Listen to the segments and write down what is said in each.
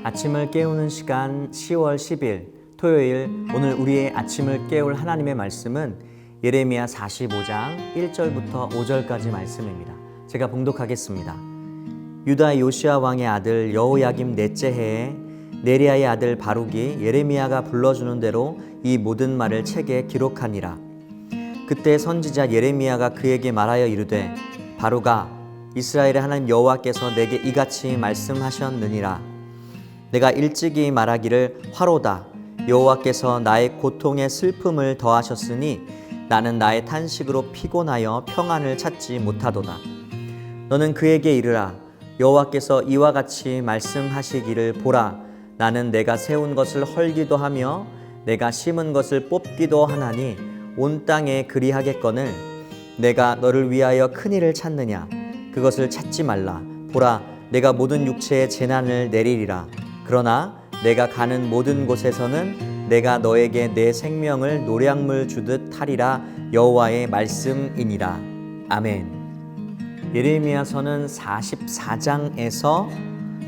아침을 깨우는 시간 10월 10일 토요일, 오늘 우리의 아침을 깨울 하나님의 말씀은 예레미야 45장 1절부터 5절까지 말씀입니다. 제가 봉독하겠습니다. 유다 요시야 왕의 아들 여호야김 넷째 해에 네리야의 아들 바룩이 예레미야가 불러주는 대로 이 모든 말을 책에 기록하니라. 그때 선지자 예레미야가 그에게 말하여 이르되, 바룩아, 이스라엘의 하나님 여호와께서 내게 이같이 말씀하셨느니라. 내가 일찍이 말하기를 화로다. 여호와께서 나의 고통에 슬픔을 더하셨으니 나는 나의 탄식으로 피곤하여 평안을 찾지 못하도다. 너는 그에게 이르라. 여호와께서 이와 같이 말씀하시기를, 보라, 나는 내가 세운 것을 헐기도 하며 내가 심은 것을 뽑기도 하나니 온 땅에 그리하겠거늘 내가 너를 위하여 큰 일을 찾느냐? 그것을 찾지 말라. 보라, 내가 모든 육체에 재난을 내리리라. 그러나 내가 가는 모든 곳에서는 내가 너에게 내 생명을 노량물 주듯 하리라. 여호와의 말씀이니라. 아멘. 예레미야서는 44장에서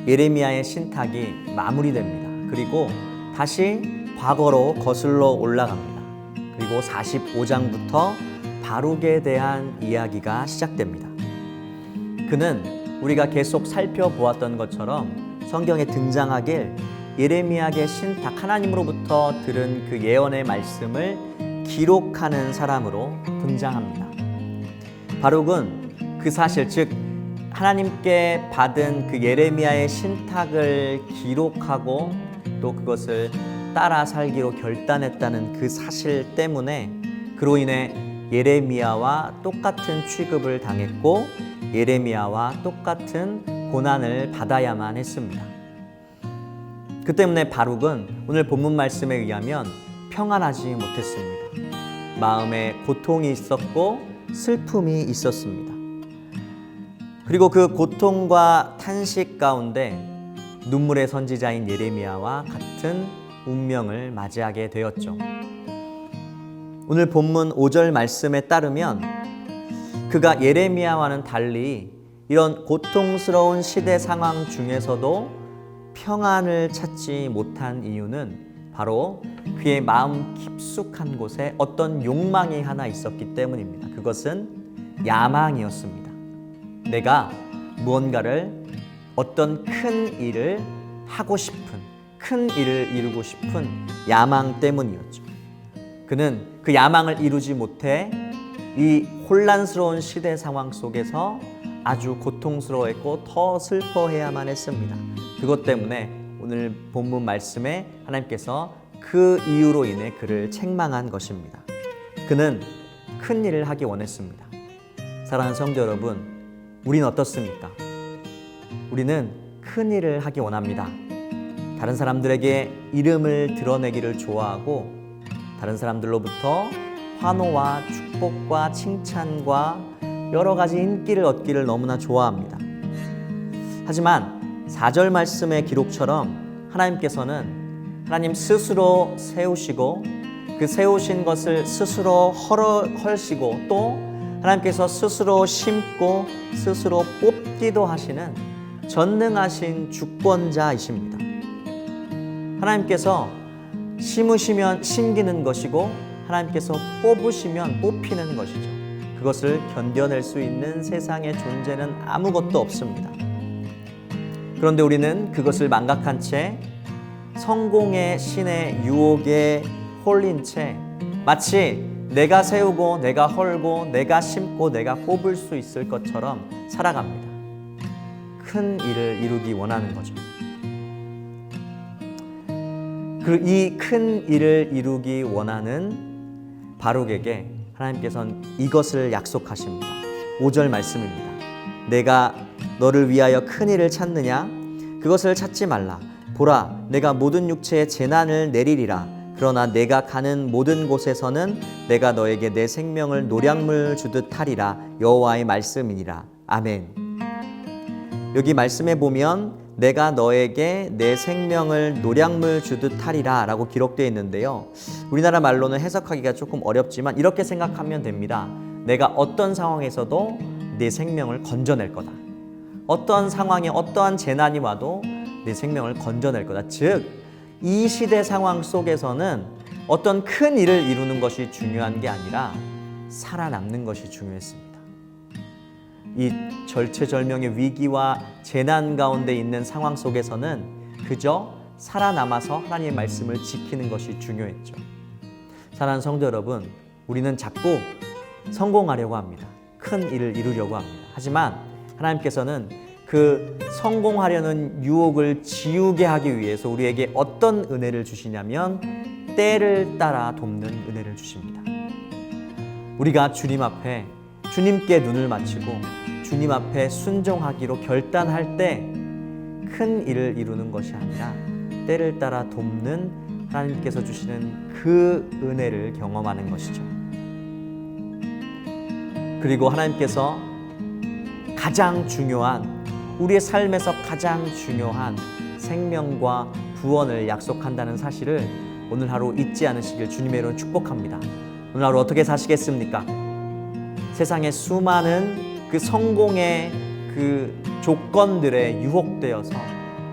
예레미야의 신탁이 마무리됩니다. 그리고 다시 과거로 거슬러 올라갑니다. 그리고 45장부터 바룩에 대한 이야기가 시작됩니다. 그는 우리가 계속 살펴보았던 것처럼 성경에 등장하길 예레미야의 신탁, 하나님으로부터 들은 그 예언의 말씀을 기록하는 사람으로 등장합니다. 바룩은 그 사실, 즉 하나님께 받은 그 예레미야의 신탁을 기록하고 또 그것을 따라 살기로 결단했다는 그 사실 때문에 그로 인해 예레미야와 똑같은 취급을 당했고 예레미야와 똑같은 고난을 받아야만 했습니다. 그 때문에 바룩은 오늘 본문 말씀에 의하면 평안하지 못했습니다. 마음에 고통이 있었고 슬픔이 있었습니다. 그리고 그 고통과 탄식 가운데 눈물의 선지자인 예레미야와 같은 운명을 맞이하게 되었죠. 오늘 본문 5절 말씀에 따르면 그가 예레미야와는 달리 이런 고통스러운 시대 상황 중에서도 평안을 찾지 못한 이유는 바로 그의 마음 깊숙한 곳에 어떤 욕망이 하나 있었기 때문입니다. 그것은 야망이었습니다. 내가 무언가를, 어떤 큰 일을 하고 싶은, 큰 일을 이루고 싶은 야망 때문이었죠. 그는 그 야망을 이루지 못해 이 혼란스러운 시대 상황 속에서 아주 고통스러워했고 더 슬퍼해야만 했습니다. 그것 때문에 오늘 본문 말씀에 하나님께서 그 이유로 인해 그를 책망한 것입니다. 그는 큰 일을 하기 원했습니다. 사랑하는 성도 여러분, 우리는 어떻습니까? 우리는 큰 일을 하기 원합니다. 다른 사람들에게 이름을 드러내기를 좋아하고 다른 사람들로부터 환호와 축복과 칭찬과 여러 가지 인기를 얻기를 너무나 좋아합니다. 하지만 4절 말씀의 기록처럼 하나님께서는 하나님 스스로 세우시고 그 세우신 것을 스스로 헐시고 또 하나님께서 스스로 심고 스스로 뽑기도 하시는 전능하신 주권자이십니다. 하나님께서 심으시면 심기는 것이고 하나님께서 뽑으시면 뽑히는 것이죠. 그것을 견뎌낼 수 있는 세상의 존재는 아무것도 없습니다. 그런데 우리는 그것을 망각한 채 성공의 신의 유혹에 홀린 채 마치 내가 세우고 내가 헐고 내가 심고 내가 뽑을 수 있을 것처럼 살아갑니다. 큰 일을 이루기 원하는 거죠. 이 큰 일을 이루기 원하는 바룩에게 하나님께서는 이것을 약속하십니다. 5절 말씀입니다. 내가 너를 위하여 큰 일을 찾느냐? 그것을 찾지 말라. 보라, 내가 모든 육체에 재난을 내리리라. 그러나 내가 가는 모든 곳에서는 내가 너에게 내 생명을 노량물 주듯 하리라. 여호와의 말씀이니라. 아멘. 여기 말씀에 보면 내가 너에게 내 생명을 노량물 주듯 하리라 라고 기록되어 있는데요. 우리나라 말로는 해석하기가 조금 어렵지만 이렇게 생각하면 됩니다. 내가 어떤 상황에서도 내 생명을 건져낼 거다. 어떠한 상황에 어떠한 재난이 와도 내 생명을 건져낼 거다. 즉, 이 시대 상황 속에서는 어떤 큰 일을 이루는 것이 중요한 게 아니라 살아남는 것이 중요했습니다. 이 절체절명의 위기와 재난 가운데 있는 상황 속에서는 그저 살아남아서 하나님의 말씀을 지키는 것이 중요했죠. 사랑하는 성도 여러분, 우리는 자꾸 성공하려고 합니다. 큰 일을 이루려고 합니다. 하지만 하나님께서는 그 성공하려는 유혹을 지우게 하기 위해서 우리에게 어떤 은혜를 주시냐면 때를 따라 돕는 은혜를 주십니다. 우리가 주님 앞에 주님께 눈을 맞추고 주님 앞에 순종하기로 결단할 때 큰 일을 이루는 것이 아니라 때를 따라 돕는 하나님께서 주시는 그 은혜를 경험하는 것이죠. 그리고 하나님께서 가장 중요한, 우리의 삶에서 가장 중요한 생명과 구원을 약속한다는 사실을 오늘 하루 잊지 않으시길 주님의 이름으로 축복합니다. 오늘 하루 어떻게 사시겠습니까? 세상의 수많은 그 성공의 그 조건들에 유혹되어서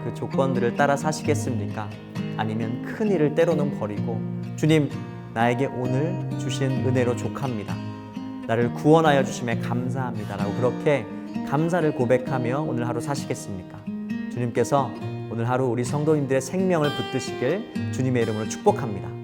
그 조건들을 따라 사시겠습니까? 아니면 큰 일을 때로는 버리고 주님, 나에게 오늘 주신 은혜로 족합니다. 나를 구원하여 주심에 감사합니다 라고 그렇게 감사를 고백하며 오늘 하루 사시겠습니까? 주님께서 오늘 하루 우리 성도님들의 생명을 붙드시길 주님의 이름으로 축복합니다.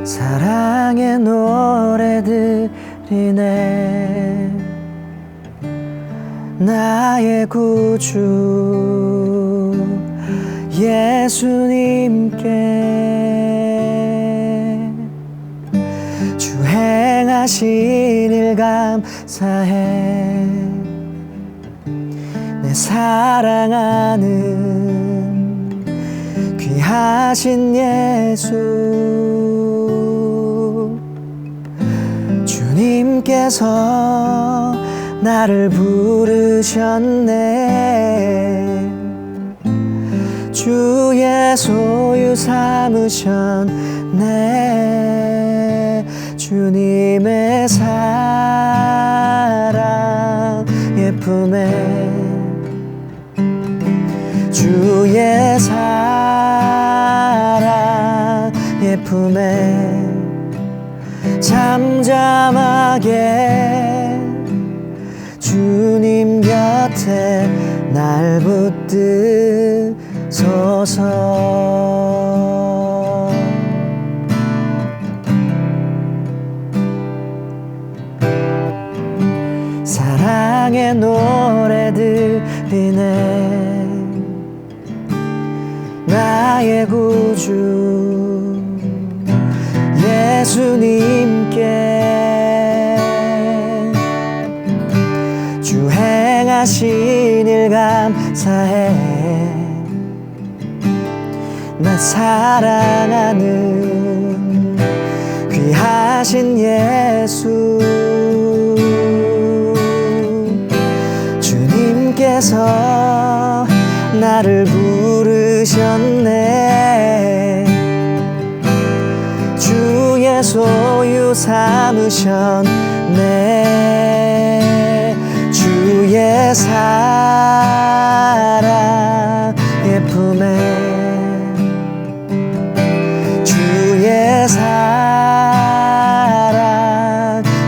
사랑의 노래들이네 나의 구주 예수님께 주 행하신 일 감사해 내 사랑하는 귀하신 예수 주님께서 나를 부르셨네 주의 소유 삼으셨네 주님의 사랑 예쁨에 주의 사랑 예쁨에 잠잠하게 주님 곁에 날 붙드소서 사랑의 노래들이네 나의 구주 예수님께 주 행하신 일 감사해 나 사랑하는 귀하신 예수 주님께서 나를 부르셨네 주의 소유 삼으셨네 주의 사랑 예쁨에 주의 사랑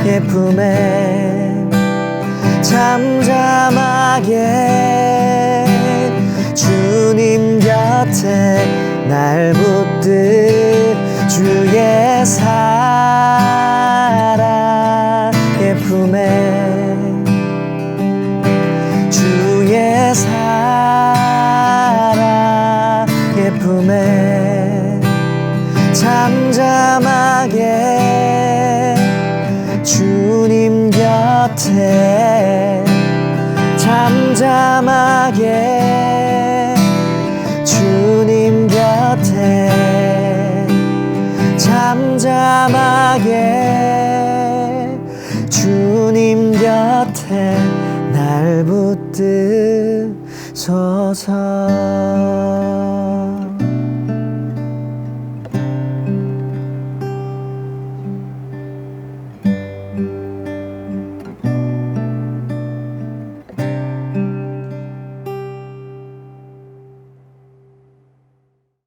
예쁨에 잠잠하게 주님 곁에 날 붙들 주의 사랑 예쁨에 주의 사랑 예쁨에 잠잠하게 주님 곁에 잠잠하게 주님 곁에 잠잠하게 주님 곁에 날 주옵소서.